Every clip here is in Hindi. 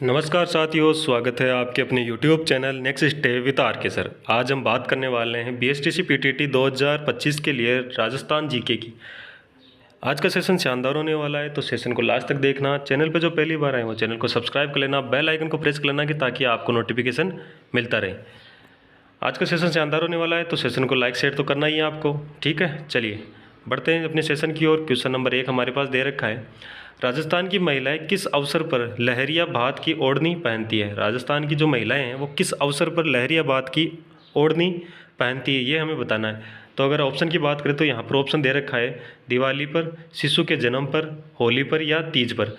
नमस्कार साथियों, स्वागत है आपके अपने YouTube channel next stay with R K sir. आज हम बात करने वाले हैं BSTC PTT 2025 के लिए राजस्थान जीके की। आज का सेशन शानदार होने वाला है, तो सेशन को लास्ट तक देखना। चैनल पर जो पहली बार आए वो चैनल को सब्सक्राइब कर लेना, बेल आइकन को प्रेस कर लेना कि ताकि आपको नोटिफिकेशन मिलता रहे। आज का सेशन शानदार होने वाला है, तो सेशन को लाइक शेयर तो करना ही है आपको। ठीक है, चलिए बढ़ते हैं अपने सेशन की ओर। क्वेश्चन नंबर 1 हमारे पास दे रखा है, राजस्थान की महिलाएं किस अवसर पर लहरिया भात की ओढ़नी पहनती है। राजस्थान की जो महिलाएं हैं वो किस अवसर पर लहरिया भात की ओढ़नी पहनती है, ये हमें बताना है। तो अगर ऑप्शन की बात करें तो यहाँ पर ऑप्शन दे रखा है, दिवाली पर, शिशु के जन्म पर, होली पर या तीज पर।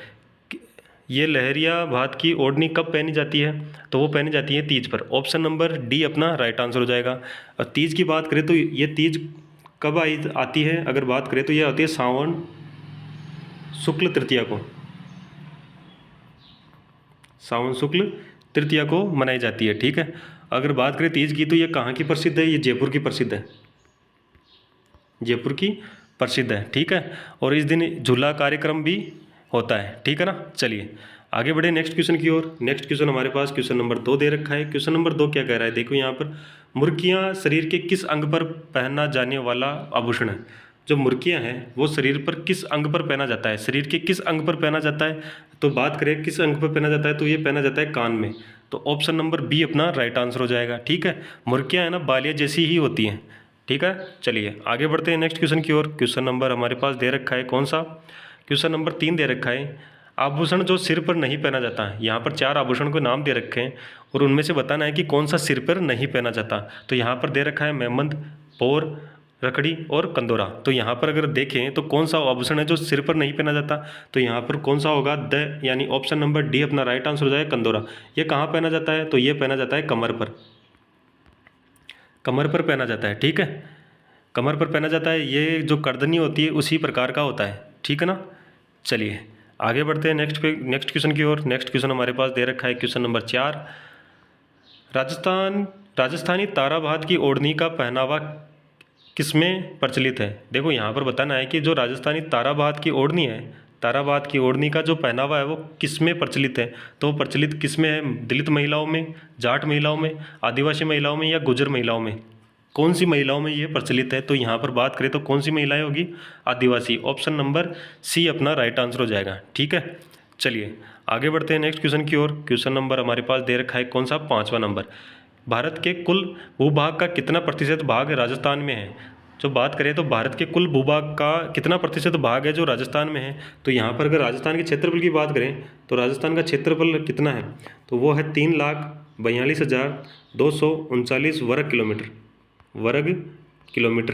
ये लहरिया भात की ओढ़नी कब पहनी जाती है, तो वो पहनी जाती है तीज पर। ऑप्शन नंबर डी अपना राइट आंसर हो जाएगा। और तीज की बात करें तो ये तीज कब आती है, अगर बात करें तो ये आती है सावन शुक्ल तृतीया को। सावन शुक्ल तृतीया को मनाई जाती है। ठीक है, अगर बात करें तीज की तो ये कहाँ की प्रसिद्ध है, ये जयपुर की प्रसिद्ध है, जयपुर की प्रसिद्ध है। ठीक है, और इस दिन झूला कार्यक्रम भी होता है। ठीक है ना, चलिए आगे बढ़े नेक्स्ट क्वेश्चन की ओर। नेक्स्ट क्वेश्चन हमारे पास क्वेश्चन नंबर 2 दे रखा है। क्वेश्चन नंबर 2 क्या कह रहा है, देखो यहाँ पर, मुर्कियाँ शरीर के किस अंग पर पहना जाने वाला आभूषण है। जो मुर्कियाँ हैं वो शरीर पर किस अंग पर पहना जाता है, शरीर के किस अंग पर पहना जाता है। तो बात करें किस अंग पर पहना जाता है, तो ये पहना जाता है कान में। तो ऑप्शन नंबर बी अपना राइट आंसर हो जाएगा। ठीक है, मुर्कियाँ है ना बालिया जैसी ही होती हैं। ठीक है, चलिए आगे बढ़ते हैं नेक्स्ट क्वेश्चन की ओर। क्वेश्चन नंबर हमारे पास दे रखा है कौन सा, क्वेश्चन नंबर 3 दे रखा है, आभूषण जो सिर पर नहीं पहना जाता है। यहाँ पर 4 आभूषण को नाम दे रखे हैं और उनमें से बताना है कि कौन सा सिर पर नहीं पहना जाता। तो यहाँ पर दे रखा है मेहमंद, पोर, रखड़ी और कंदोरा। तो यहाँ पर अगर देखें तो कौन सा आभूषण है जो सिर पर नहीं पहना जाता, तो यहाँ पर कौन सा होगा, द यानी ऑप्शन नंबर डी अपना राइट आंसर हो जाएगा, कंदोरा। ये कहाँ पहना जाता है, तो ये पहना जाता है कमर पर, कमर पर पहना जाता है। ठीक है, कमर पर पहना जाता है, ये जो करदनी होती है उसी प्रकार का होता है। ठीक है ना, चलिए आगे बढ़ते हैं नेक्स्ट क्वेश्चन की ओर। नेक्स्ट क्वेश्चन हमारे पास दे रखा है क्वेश्चन नंबर 4, राजस्थानी तारा भात की ओढ़नी का पहनावा किसमें प्रचलित है। देखो यहाँ पर बताना है कि जो राजस्थानी तारा भात की ओढ़नी है, तारा भात की ओढ़नी का जो पहनावा है वो किस में प्रचलित है। तो प्रचलित किस में है, दलित महिलाओं में, जाट महिलाओं में, आदिवासी महिलाओं में या गुजर महिलाओं में। कौन सी महिलाओं में ये प्रचलित है, तो यहाँ पर बात करें तो कौन सी महिलाएं होगी, आदिवासी। ऑप्शन नंबर सी अपना राइट आंसर हो जाएगा। ठीक है, चलिए आगे बढ़ते हैं नेक्स्ट क्वेश्चन की ओर। क्वेश्चन नंबर हमारे पास दे रखा है कौन सा, 5वां नंबर, भारत के कुल भूभाग का कितना प्रतिशत भाग राजस्थान में है। जो बात करें तो भारत के कुल भूभाग का कितना प्रतिशत भाग है जो राजस्थान में है। तो यहाँ पर अगर राजस्थान के क्षेत्रफल की बात करें तो राजस्थान का क्षेत्रफल कितना है, तो वो है 3,42,239 वर्ग किलोमीटर,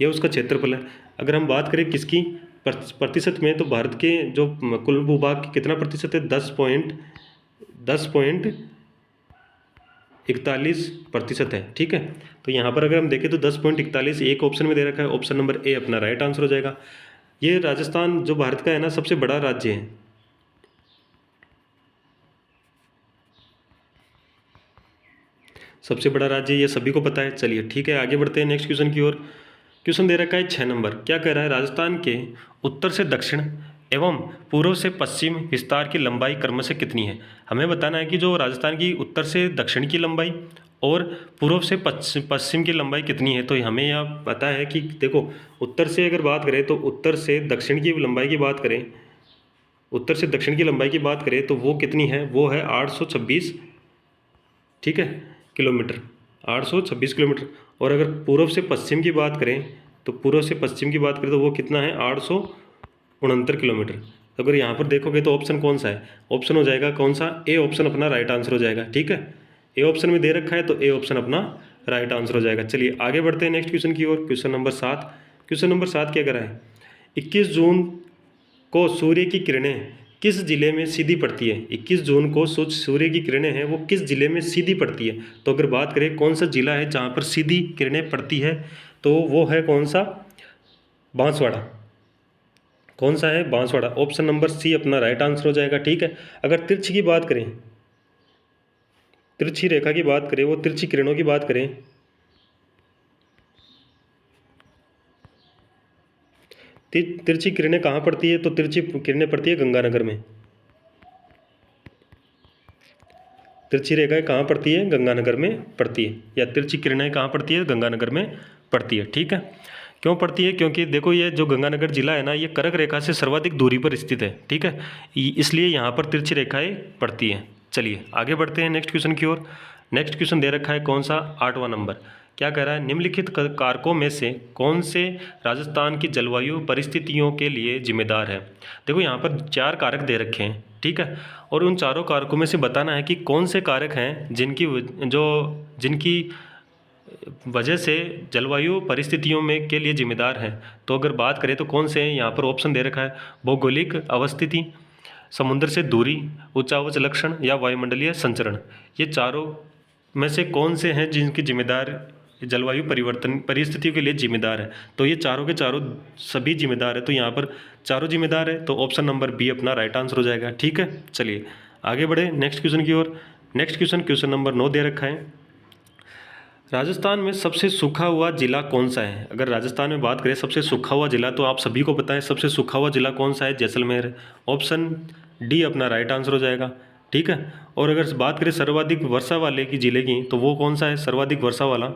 ये उसका क्षेत्रफल है। अगर हम बात करें किसकी प्रतिशत में, तो भारत के जो कुल भूभाग कितना प्रतिशत है, 10.41% है। ठीक है, तो यहाँ पर अगर हम देखें तो 10.41 एक ऑप्शन में दे रखा है, ऑप्शन नंबर ए अपना राइट आंसर हो जाएगा। ये राजस्थान जो भारत का है ना सबसे बड़ा राज्य है, सबसे बड़ा राज्य, ये सभी को पता है। चलिए ठीक है, आगे बढ़ते हैं नेक्स्ट क्वेश्चन की ओर। क्वेश्चन दे रखा है 6 नंबर, क्या कह रहा है, राजस्थान के उत्तर से दक्षिण एवं पूर्व से पश्चिम विस्तार की लंबाई क्रमशः कितनी है। हमें बताना है कि जो राजस्थान की उत्तर से दक्षिण की लंबाई और पूर्व से पश्चिम की लंबाई कितनी है। तो हमें यह पता है कि देखो, उत्तर से अगर बात करें तो उत्तर से दक्षिण की लंबाई की बात करें, उत्तर से दक्षिण की लंबाई की बात करें तो वो कितनी है, वो है 826, ठीक है, किलोमीटर, 826 किलोमीटर। और अगर पूर्व से पश्चिम की बात करें तो पूर्व से पश्चिम की बात करें तो वो कितना है, 869 किलोमीटर। तो अगर यहाँ पर देखोगे तो ऑप्शन कौन सा है, ऑप्शन हो जाएगा कौन सा, ए ऑप्शन अपना राइट आंसर हो जाएगा। ठीक है, ए ऑप्शन में दे रखा है तो ए ऑप्शन अपना राइट आंसर हो जाएगा। चलिए आगे बढ़ते हैं नेक्स्ट क्वेश्चन की ओर। क्वेश्चन नंबर 7, क्वेश्चन नंबर 7 क्या करा है, 21 जून को सूर्य की किरणें किस जिले में सीधी पड़ती है। 21 जून को सूर्य की किरणें हैं वो किस जिले में सीधी पड़ती है। तो अगर बात करें कौन सा जिला है जहाँ पर सीधी किरणें पड़ती है, तो वो है कौन सा, बांसवाड़ा। कौन सा है, बांसवाड़ा। ऑप्शन नंबर सी अपना राइट आंसर हो जाएगा। ठीक है, अगर तिरछी की बात करें, तिरछी रेखा की बात करें, वो तिरछी किरणों की बात करें, तिरछी किरणें कहाँ पड़ती है, तो तिरछी किरणें पड़ती है गंगानगर में। तिरछी रेखाएं कहाँ पड़ती है? गंगानगर में पड़ती है, या तिरछी किरणें कहाँ पड़ती है? गंगानगर में पड़ती है। ठीक है, क्यों पड़ती है? क्योंकि देखो ये जो गंगानगर जिला है ना, ये कर्क रेखा से सर्वाधिक दूरी पर स्थित है। ठीक है, इसलिए यहाँ पर तिरछी रेखाएं पड़ती हैं। चलिए आगे बढ़ते हैं नेक्स्ट क्वेश्चन की ओर। नेक्स्ट क्वेश्चन दे रखा है कौन सा? 8वां नंबर। क्या कह रहा है? निम्नलिखित कारकों में से कौन से राजस्थान की जलवायु परिस्थितियों के लिए जिम्मेदार है? देखो यहाँ पर 4 कारक दे रखे हैं। ठीक है, और उन चारों कारकों में से बताना है कि कौन से कारक हैं जिनकी वजह से जलवायु परिस्थितियों में के लिए जिम्मेदार हैं। तो अगर बात करें तो कौन से हैं? यहाँ पर ऑप्शन दे रखा है, भौगोलिक अवस्थिति, समुद्र से दूरी, उच्चावच लक्षण या वायुमंडलीय संचरण। ये चारों में से कौन से हैं जिनकी जिम्मेदार जलवायु परिवर्तन परिस्थितियों के लिए जिम्मेदार है? तो ये चारों के चारों सभी जिम्मेदार है, तो यहाँ पर चारों जिम्मेदार है, तो ऑप्शन नंबर बी अपना राइट आंसर हो जाएगा। ठीक है, चलिए आगे बढ़े नेक्स्ट क्वेश्चन की ओर। नेक्स्ट क्वेश्चन नंबर 9 दे रखा है, राजस्थान में सबसे सूखा हुआ जिला कौन सा है? अगर राजस्थान में बात करें सबसे सूखा हुआ जिला, तो आप सभी को पता है सबसे सूखा हुआ जिला कौन सा है? जैसलमेर है। ऑप्शन डी अपना राइट आंसर हो जाएगा। ठीक है, और अगर बात करें सर्वाधिक वर्षा वाले की जिले की, तो वो कौन सा है सर्वाधिक वर्षा वाला?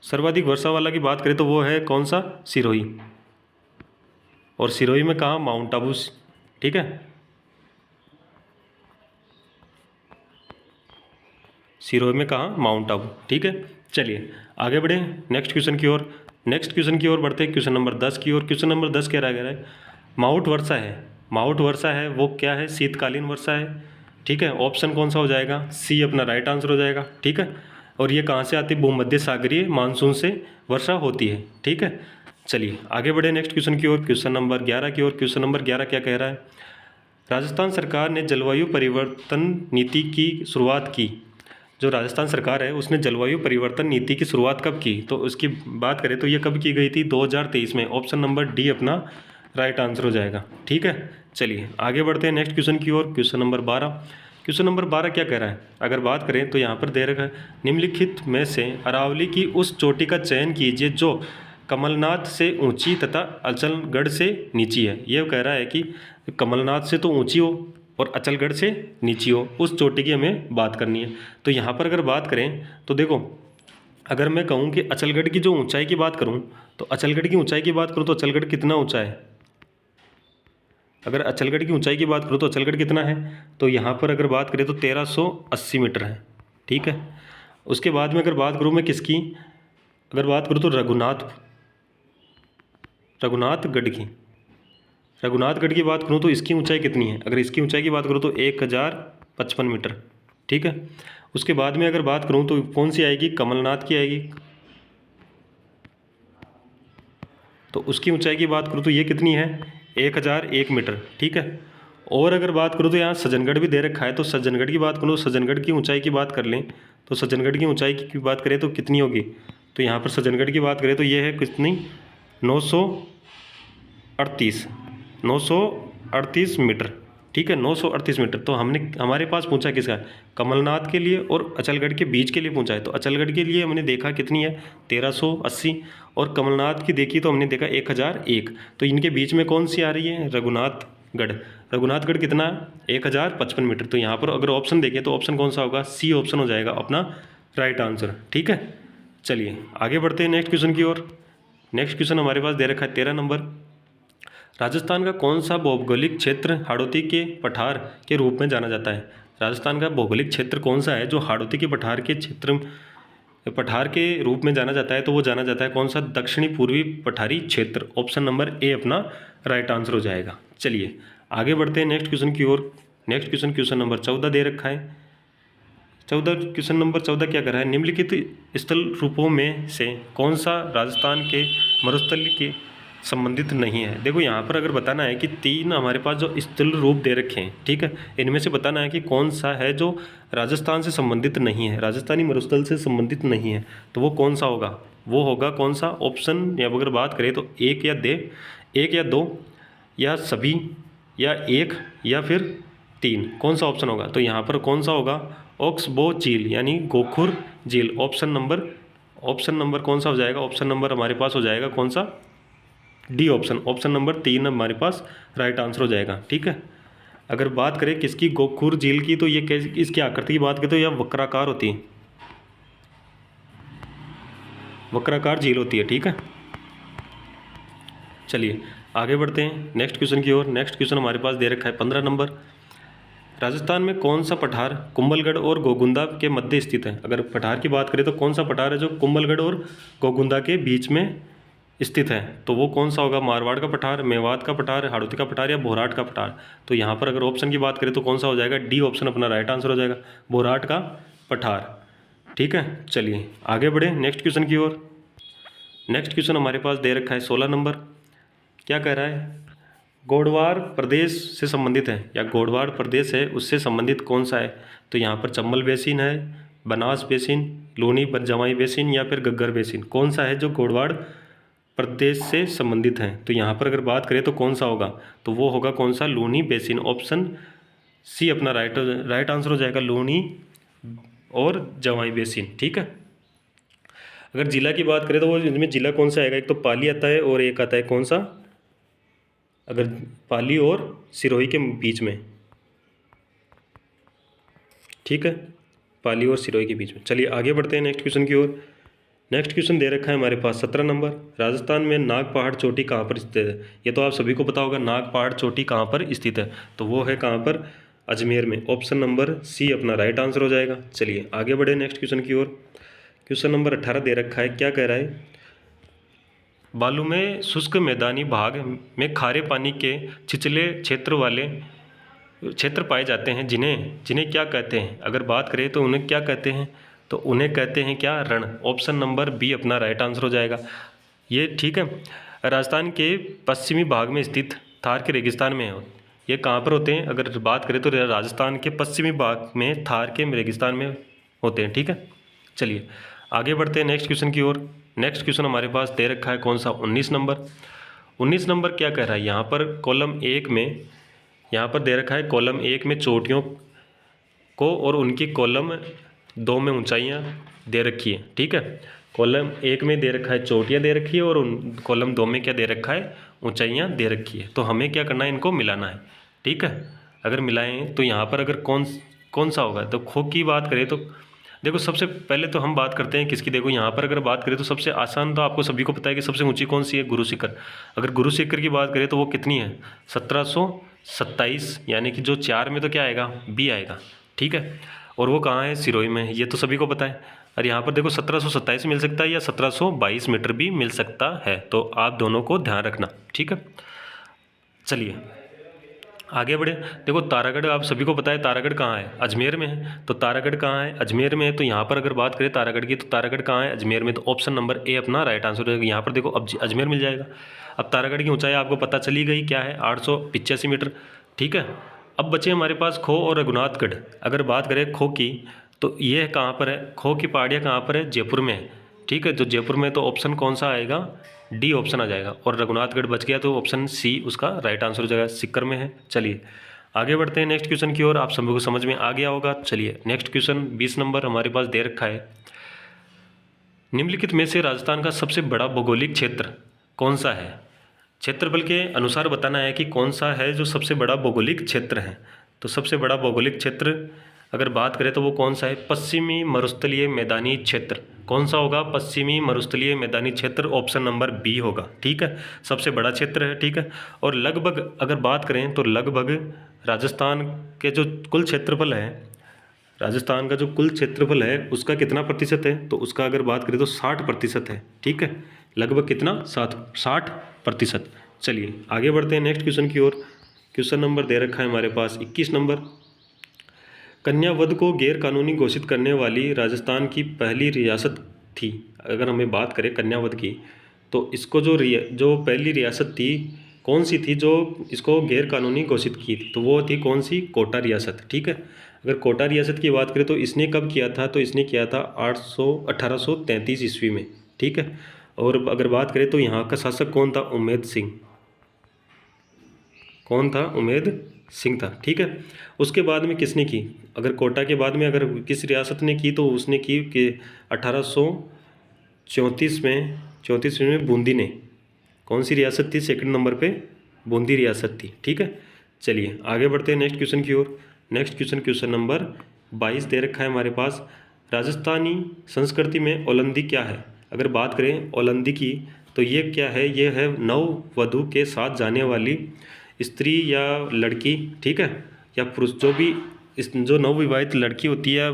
सर्वाधिक वर्षा वाला की बात करें तो वो है कौन सा? सिरोही। और सिरोही में कहाँ? माउंट आबू। ठीक है, सिरोही में कहाँ? माउंट आबू। ठीक है, चलिए आगे बढ़े नेक्स्ट क्वेश्चन की ओर। नेक्स्ट क्वेश्चन की ओर बढ़ते हैं क्वेश्चन नंबर 10 की ओर। क्वेश्चन नंबर 10 कह रहा है माउंट वर्षा है। माउंट वर्षा है वो क्या है? शीतकालीन वर्षा है। ठीक है, ऑप्शन कौन सा हो जाएगा? सी अपना राइट आंसर हो जाएगा। ठीक है, और ये कहाँ से आती है? भूमध्य सागरीय मानसून से वर्षा होती है। ठीक है, चलिए आगे बढ़े नेक्स्ट क्वेश्चन की ओर। क्वेश्चन नंबर 11 की ओर। क्वेश्चन नंबर 11 क्या कह रहा है? राजस्थान सरकार ने जलवायु परिवर्तन नीति की शुरुआत की। जो राजस्थान सरकार है उसने जलवायु परिवर्तन नीति की शुरुआत कब की? तो उसकी बात करें तो ये कब की गई थी? 2023 में। ऑप्शन नंबर डी अपना राइट आंसर हो जाएगा। ठीक है, चलिए आगे बढ़ते हैं नेक्स्ट क्वेश्चन की ओर। Question number 12। क्वेश्चन नंबर 12 क्या कह रहा है? अगर बात करें तो यहाँ पर दे रखा है, निम्नलिखित में से अरावली की उस चोटी का चयन कीजिए जो कमलनाथ से ऊंची तथा अचलगढ़ से नीची है। ये कह रहा है कि कमलनाथ से तो ऊंची हो और अचलगढ़ से नीची हो, उस चोटी की हमें बात करनी है। तो यहाँ पर अगर बात करें तो देखो, अगर मैं कहूँ कि अचलगढ़ की जो ऊंचाई की बात करूँ, तो अचलगढ़ की ऊंचाई की बात करूँ तो अचलगढ़ कितना ऊंचा है? अगर अचलगढ़ की ऊंचाई की बात करूँ तो अचलगढ़ कितना है? तो यहाँ पर अगर बात करें तो 1380 मीटर है। ठीक है, उसके बाद में अगर बात करूँ मैं किसकी, अगर बात करूँ तो रघुनाथगढ़ की। रघुनाथगढ़ की बात करूँ तो इसकी ऊंचाई कितनी है? अगर इसकी ऊंचाई की बात करूँ तो 1055 मीटर। ठीक है, उसके बाद में अगर बात करूँ तो कौन सी आएगी? कमलनाथ की आएगी। तो उसकी ऊंचाई की बात करूँ तो ये कितनी है? 1001 मीटर। ठीक है, और अगर बात करूँ तो यहाँ सज्जनगढ़ भी दे रखा है, तो सज्जनगढ़ की बात करूँ तो सज्जनगढ़ की ऊंचाई की बात कर लें, तो सज्जनगढ़ की ऊंचाई की बात करें तो कितनी होगी? तो यहाँ पर सज्जनगढ़ की बात करें तो ये है कितनी? 938 मीटर। ठीक है, 938 मीटर। तो हमारे पास पूछा किसका है? कमलनाथ के लिए और अचलगढ़ के बीच के लिए पूछा है। तो अचलगढ़ के लिए हमने देखा कितनी है? 1380, और कमलनाथ की देखी तो हमने देखा 1001। तो इनके बीच में कौन सी आ रही है? रघुनाथगढ़। रघुनाथगढ़ कितना? 1055 मीटर। तो यहाँ पर अगर ऑप्शन देखें तो ऑप्शन कौन सा होगा? सी ऑप्शन हो जाएगा अपना राइट आंसर। ठीक है, चलिए आगे बढ़ते हैं नेक्स्ट क्वेश्चन की ओर। नेक्स्ट क्वेश्चन हमारे पास दे रखा है 13 नंबर। राजस्थान का कौन सा भौगोलिक क्षेत्र हाड़ौती के पठार के रूप में जाना जाता है? राजस्थान का भौगोलिक क्षेत्र कौन सा है जो हाड़ौती के पठार के रूप में जाना जाता है? तो वो जाना जाता है कौन सा? दक्षिणी पूर्वी पठारी क्षेत्र। ऑप्शन नंबर ए अपना राइट आंसर हो जाएगा। चलिए आगे बढ़ते हैं नेक्स्ट क्वेश्चन की ओर। नेक्स्ट क्वेश्चन नंबर 14 दे रखा है। क्वेश्चन नंबर 14 क्या कर रहा है? निम्नलिखित स्थल रूपों में से कौन सा राजस्थान के मरुस्थल के संबंधित नहीं है? देखो यहाँ पर अगर बताना है कि 3 हमारे पास जो स्थल रूप दे रखे हैं, ठीक है, इनमें से बताना है कि कौन सा है जो राजस्थान से संबंधित नहीं है, राजस्थानी मरुस्थल से संबंधित नहीं है। तो वो कौन सा होगा? वो होगा कौन सा? ऑप्शन या अगर बात करें तो एक या दो या सभी या एक या फिर 3, कौन सा ऑप्शन होगा? तो यहाँ पर कौन सा होगा? ओक्सबो झील यानी गोखुर झील। ऑप्शन नंबर कौन सा हो जाएगा? ऑप्शन नंबर हमारे पास हो जाएगा कौन सा? डी ऑप्शन, ऑप्शन नंबर 3 हमारे पास राइट आंसर हो जाएगा। ठीक है। अगर बात करें किसकी, गोखुर झील की, तो ये इसकी आकृति की बात करें तो यह वक्राकार होती है, वक्राकार झील होती है। ठीक है। चलिए आगे बढ़ते हैं नेक्स्ट क्वेश्चन की ओर। नेक्स्ट क्वेश्चन हमारे पास दे रखा है 15 नंबर। राजस्थान में कौन सा पठार कुंभलगढ़ और गोगुंदा के मध्य स्थित है? अगर पठार की बात करें तो कौन सा पठार है जो कुंभलगढ़ और गोगुंदा के बीच में स्थित है? तो वो कौन सा होगा? मारवाड़ का पठार, मेवात का पठार, हाड़ौती का पठार या बोराट का पठार? तो यहाँ पर अगर ऑप्शन की बात करें तो कौन सा हो जाएगा? डी ऑप्शन अपना राइट आंसर हो जाएगा, बोराट का पठार। ठीक है। चलिए आगे बढ़े नेक्स्ट क्वेश्चन की ओर। नेक्स्ट क्वेश्चन हमारे पास दे रखा है 16 नंबर। क्या कह रहा है? गोडवार प्रदेश से संबंधित है, या गोडवार प्रदेश है उससे संबंधित कौन सा है? तो यहाँ पर चंबल बेसिन है, बनास बेसिन, लूनी जमाई बेसिन या फिर गग्गर बेसिन? कौन सा है जो गोडवार प्रदेश से संबंधित है? तो यहाँ पर अगर बात करें तो कौन सा होगा? तो वो होगा कौन सा? लूनी बेसिन। ऑप्शन सी अपना राइट आंसर हो जाएगा, लूनी और जमाई बेसिन। ठीक है। अगर जिला की बात करें तो वो इसमें जिला कौन सा आएगा? एक तो पाली आता है और एक आता है कौन सा? अगर पाली और सिरोही के बीच में। ठीक है, पाली और सिरोही के बीच में। चलिए आगे बढ़ते हैं नेक्स्ट क्वेश्चन की ओर। नेक्स्ट क्वेश्चन दे रखा है हमारे पास 17 नंबर। राजस्थान में नाग पहाड़ चोटी कहाँ पर स्थित है? ये तो आप सभी को पता होगा, नाग पहाड़ चोटी कहाँ पर स्थित है? तो वो है कहाँ पर? अजमेर में। ऑप्शन नंबर सी अपना राइट आंसर हो जाएगा। चलिए आगे बढ़े नेक्स्ट क्वेश्चन की ओर। क्वेश्चन नंबर 18 दे रखा है। क्या कह रहा है? बालू में शुष्क मैदानी भाग में खारे पानी के छिछले क्षेत्र पाए जाते हैं, जिन्हें जिन्हें क्या कहते हैं? अगर बात करें तो उन्हें क्या कहते हैं? तो उन्हें कहते हैं क्या? रण। ऑप्शन नंबर बी अपना राइट आंसर हो जाएगा ये। ठीक है। राजस्थान के पश्चिमी भाग में स्थित थार के रेगिस्तान में है। ये कहाँ पर होते हैं? अगर बात करें तो राजस्थान के पश्चिमी भाग में थार के रेगिस्तान में होते हैं। ठीक है। चलिए आगे बढ़ते हैं नेक्स्ट क्वेश्चन की ओर। नेक्स्ट क्वेश्चन हमारे पास दे रखा है कौन सा? 19 नंबर। 19 नंबर क्या कह रहा है? यहाँ पर कॉलम 1 में, यहाँ पर दे रखा है कॉलम 1 में चोटियों को और उनकी कॉलम 2 में ऊंचाइयाँ दे रखी है। ठीक है। कॉलम 1 में दे रखा है चोटियाँ दे रखी है और उन कॉलम 2 में क्या दे रखा है? ऊंचाइयाँ दे रखी है। तो हमें क्या करना है? इनको मिलाना है। ठीक है। अगर मिलाएं तो यहाँ पर अगर कौन सा होगा? तो खो की बात करें तो देखो, सबसे पहले तो हम बात करते हैं किसकी। देखो यहाँ पर अगर बात करें तो सबसे आसान तो आपको सभी को पता है कि सबसे ऊंची कौन सी है? गुरु शिखर। अगर गुरु शिखर की बात करें तो वो कितनी है? 1727, यानी कि जो 4 में तो क्या आएगा? बी आएगा। ठीक है। और वो कहाँ है? सिरोही में। ये तो सभी को पता है। और यहाँ पर देखो 1727 मिल सकता है या 1722 मीटर भी मिल सकता है, तो आप दोनों को ध्यान रखना। ठीक है। चलिए आगे बढ़े। देखो तारागढ़ आप सभी को पता है, तारागढ़ कहाँ है? अजमेर में है। तो तारागढ़ कहाँ है? अजमेर में है। तो यहाँ पर अगर बात करें तारागढ़ की, तो तारागढ़ कहाँ है? अजमेर में। तो ऑप्शन नंबर ए अपना राइट आंसर रहेगा। यहाँ पर देखो अब अजमेर मिल जाएगा। अब तारागढ़ की ऊंचाई आपको पता चली गई, क्या है? 885 मीटर। ठीक है। अब बचे हमारे पास खो और रघुनाथगढ़। अगर बात करें खो की, तो ये कहाँ पर है? खो की पहाड़ियाँ कहाँ पर है? जयपुर में है। ठीक है। तो जयपुर में तो ऑप्शन कौन सा आएगा? डी ऑप्शन आ जाएगा। और रघुनाथगढ़ बच गया तो ऑप्शन सी उसका राइट आंसर हो जाएगा, सिक्कर में है। चलिए आगे बढ़ते हैं नेक्स्ट क्वेश्चन की ओर। आप सभी को समझ में आ गया होगा। चलिए नेक्स्ट क्वेश्चन 20 नंबर हमारे पास दे रखा है। निम्नलिखित में से राजस्थान का सबसे बड़ा भौगोलिक क्षेत्र कौन सा है? क्षेत्रफल के अनुसार बताना है कि कौन सा है जो सबसे बड़ा भौगोलिक क्षेत्र है। तो सबसे बड़ा भौगोलिक क्षेत्र अगर बात करें तो वो कौन सा है? पश्चिमी मरुस्थलीय मैदानी क्षेत्र। कौन सा होगा? पश्चिमी मरुस्थलीय मैदानी क्षेत्र। ऑप्शन नंबर बी होगा। ठीक है। सबसे बड़ा क्षेत्र है। ठीक है। और लगभग अगर बात करें तो लगभग राजस्थान के जो कुल क्षेत्रफल है, राजस्थान का जो कुल क्षेत्रफल है उसका कितना प्रतिशत है? तो उसका अगर बात करें तो 60% है। ठीक है। लगभग कितना? 60%। चलिए आगे बढ़ते हैं नेक्स्ट क्वेश्चन की ओर। क्वेश्चन नंबर दे रखा है हमारे पास 21 नंबर। कन्या वध को गैर कानूनी घोषित करने वाली राजस्थान की पहली रियासत थी। अगर हमें बात करें कन्या वध की, तो इसको जो पहली रियासत थी कौन सी थी जो इसको गैर कानूनी घोषित की थी? तो वो थी कौन सी? कोटा रियासत। ठीक है। अगर कोटा रियासत की बात करें तो इसने कब किया था? तो इसने किया था 1833 ईस्वी में। ठीक है। और अगर बात करें तो यहाँ का शासक कौन था? उम्मेद सिंह। कौन था? उम्मेद सिंह था। ठीक है। उसके बाद में किसने की? अगर कोटा के बाद में अगर किस रियासत ने की, तो उसने की कि 1834 में बूंदी ने कौन सी रियासत थी सेकंड नंबर पे? बूंदी रियासत थी। ठीक है, चलिए आगे बढ़ते हैं नेक्स्ट क्वेश्चन की ओर। नेक्स्ट क्वेश्चन नंबर 22 दे रखा है हमारे पास। राजस्थानी संस्कृति में ओलंदी क्या है? अगर बात करें ओलंदी की तो ये क्या है? ये है नव वधू के साथ जाने वाली स्त्री या लड़की, ठीक है, या पुरुष, जो भी जो नवविवाहित लड़की होती है,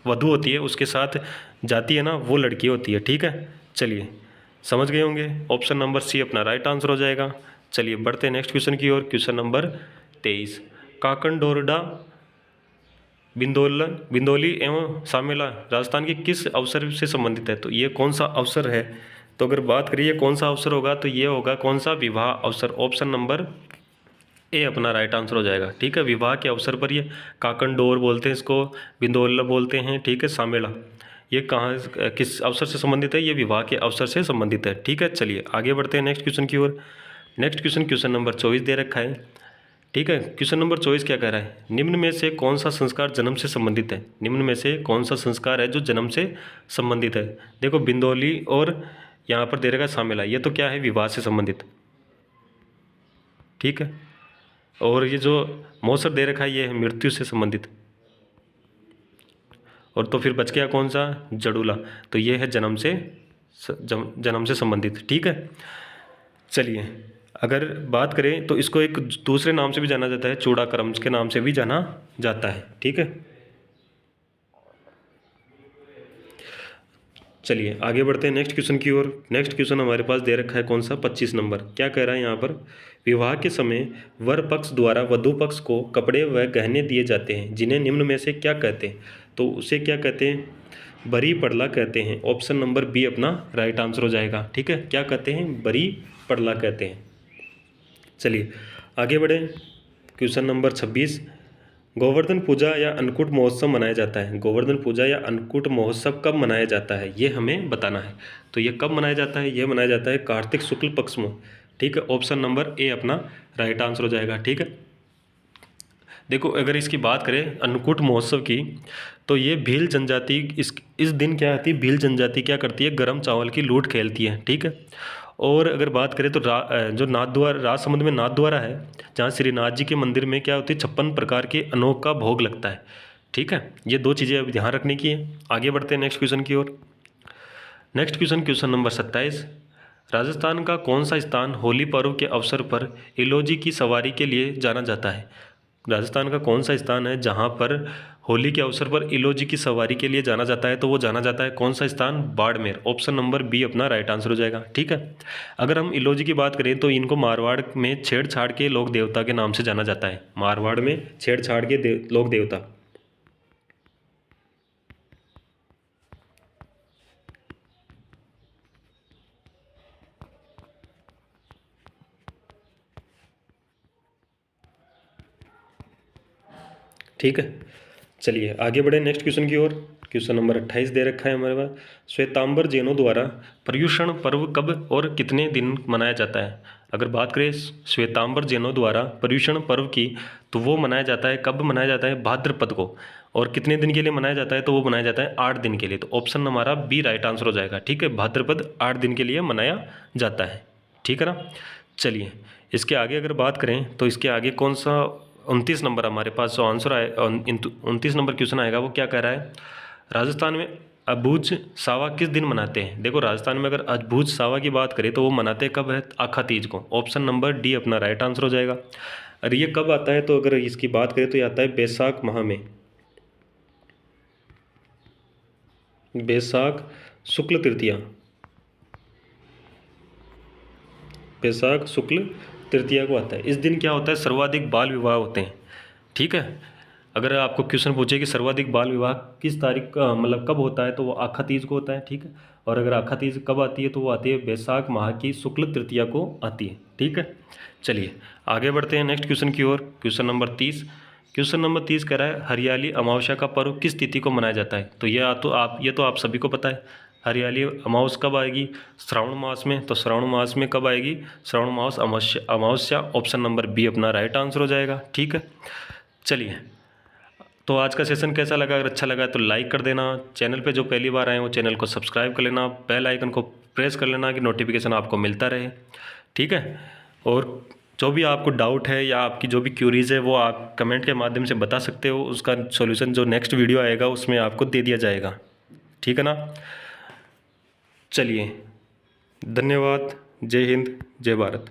वधू होती है, उसके साथ जाती है ना, वो लड़की होती है। ठीक है, चलिए समझ गए होंगे। ऑप्शन नंबर सी अपना राइट आंसर हो जाएगा। चलिए बढ़ते हैं नेक्स्ट क्वेश्चन की ओर। क्वेश्चन नंबर 23, काकनडोरडा बिंदौली एवं सामेला राजस्थान के किस अवसर से संबंधित है? तो ये कौन सा अवसर है? तो अगर बात करिए कौन सा अवसर होगा, तो ये होगा कौन सा? विवाह अवसर। ऑप्शन नंबर ए अपना राइट आंसर हो जाएगा। ठीक है, विवाह के अवसर पर ये काकनडोर बोलते हैं इसको, बिंदौला बोलते हैं, ठीक है, सामेला, ये कहाँ किस अवसर से संबंधित है? ये विवाह के अवसर से संबंधित है। ठीक है, चलिए आगे बढ़ते हैं नेक्स्ट क्वेश्चन की ओर। नेक्स्ट क्वेश्चन नंबर 24 दे रखा है। ठीक है, क्वेश्चन नंबर 24 क्या कह रहा है? निम्न में से कौन सा संस्कार जन्म से संबंधित है? निम्न में से कौन सा संस्कार है जो जन्म से संबंधित है? देखो बिंदौली और यहाँ पर दे रखा है सामेला, ये तो क्या है? विवाह से संबंधित। ठीक है, और ये जो मौसर दे रखा है ये है मृत्यु से संबंधित। और तो फिर बच गया कौन सा? जड़ूला, तो ये है जन्म से संबंधित। ठीक है, चलिए अगर बात करें तो इसको एक दूसरे नाम से भी जाना जाता है, चूड़ाकर्म के नाम से भी जाना जाता है। ठीक है, चलिए आगे बढ़ते हैं नेक्स्ट क्वेश्चन की ओर। नेक्स्ट क्वेश्चन हमारे पास दे रखा है कौन सा? 25 नंबर। क्या कह रहा है यहाँ पर? विवाह के समय वर पक्ष द्वारा वधु पक्ष को कपड़े व गहने दिए जाते हैं, जिन्हें निम्न में से क्या कहते हैं? तो उसे क्या कहते हैं? बरी पड़ला कहते हैं। ऑप्शन नंबर बी अपना राइट आंसर हो जाएगा। ठीक है, क्या कहते हैं? बरी पड़ला कहते हैं। चलिए आगे बढ़े। क्वेश्चन नंबर 26, गोवर्धन पूजा या अन्नकूट महोत्सव मनाया जाता है। गोवर्धन पूजा या अन्नकूट महोत्सव कब मनाया जाता है? ये हमें बताना है। तो ये कब मनाया जाता है? ये मनाया जाता है कार्तिक शुक्ल पक्ष में। ठीक है, ऑप्शन नंबर ए अपना राइट आंसर हो जाएगा। ठीक है, देखो अगर इसकी बात करें अन्नकूट महोत्सव की, तो ये भील जनजाति इस दिन क्या होती है? भील जनजाति क्या करती है? गरम चावल की लूट खेलती है। ठीक है, और अगर बात करें तो जो नाथद्वारा, राजसमंद में नाथद्वारा है, जहाँ श्रीनाथ जी के मंदिर में क्या होती है? 56 प्रकार के अनों का भोग लगता है। ठीक है, ये दो चीज़ें अब ध्यान रखने की है। आगे बढ़ते हैं नेक्स्ट क्वेश्चन की ओर। नेक्स्ट क्वेश्चन नंबर 27, राजस्थान का कौन सा स्थान होली पर्व के अवसर पर इलोजी की सवारी के लिए जाना जाता है? राजस्थान का कौन सा स्थान है जहाँ पर होली के अवसर पर इलोजी की सवारी के लिए जाना जाता है? तो वो जाना जाता है कौन सा स्थान? बाड़मेर। ऑप्शन नंबर बी अपना राइट आंसर हो जाएगा। ठीक है, अगर हम इलोजी की बात करें तो इनको मारवाड़ में छेड़छाड़ के लोक देवता के नाम से जाना जाता है। मारवाड़ में छेड़छाड़ के लोक देवता। ठीक है, चलिए आगे बढ़े नेक्स्ट क्वेश्चन की ओर। क्वेश्चन नंबर 28 दे रखा है हमारे पास। श्वेतांबर जैनों द्वारा पर्युषण पर्व कब और कितने दिन मनाया जाता है? अगर बात करें श्वेतांबर जैनों द्वारा पर्युषण पर्व की, तो वो मनाया जाता है कब? मनाया जाता है भाद्रपद को। और कितने दिन के लिए मनाया जाता है? तो वो मनाया जाता है 8 दिन के लिए। तो ऑप्शन हमारा बी राइट आंसर हो जाएगा। ठीक है, भाद्रपद 8 दिन के लिए मनाया जाता है। ठीक है ना, चलिए इसके आगे अगर बात करें तो इसके आगे कौन सा 29 नंबर हमारे पास जो आंसर आए, 29 नंबर क्वेश्चन आएगा, वो क्या कह रहा है? राजस्थान में अबूझ सावा किस दिन मनाते हैं? देखो राजस्थान में अगर अबूझ सावा की बात करें तो वो मनाते कब है? आखा तीज को। ऑप्शन नंबर डी अपना राइट आंसर हो जाएगा। और ये कब आता है? तो अगर इसकी बात करें तो ये आता है बैसाख माह में, बैसाख शुक्ल तृतीया, बैसाख शुक्ल तृतीया को आता है। इस दिन क्या होता है? सर्वाधिक बाल विवाह होते हैं। ठीक है, अगर आपको क्वेश्चन पूछे कि सर्वाधिक बाल विवाह किस तारीख का, मतलब कब होता है, तो वो आखा तीज को होता है। ठीक है, और अगर आखा तीज कब आती है तो वो आती है बैसाख माह की शुक्ल तृतीया को आती है। ठीक है, चलिए आगे बढ़ते हैं नेक्स्ट क्वेश्चन की ओर। Question number 30। क्वेश्चन नंबर 30 कह रहा है हरियाली अमावस्या का पर्व किस तिथि को मनाया जाता है? तो ये तो आप सभी को पता है। हरियाली अमावस कब आएगी? श्रावण मास में। तो श्रावण मास में कब आएगी? श्रावण मास अमावस्या। ऑप्शन नंबर बी अपना राइट आंसर हो जाएगा। ठीक है, चलिए तो आज का सेशन कैसा लगा? अगर अच्छा लगा तो लाइक कर देना। चैनल पे जो पहली बार आए वो चैनल को सब्सक्राइब कर लेना। बेल आइकन को प्रेस कर लेना कि नोटिफिकेशन आपको मिलता रहे। ठीक है। और जो भी आपको डाउट है या आपकी जो भी क्यूरीज़ है वो आप कमेंट के माध्यम से बता सकते हो, उसका सॉल्यूशन जो नेक्स्ट वीडियो आएगा उसमें आपको दे दिया जाएगा, ठीक है ना। चलिए, धन्यवाद। जय हिंद, जय भारत।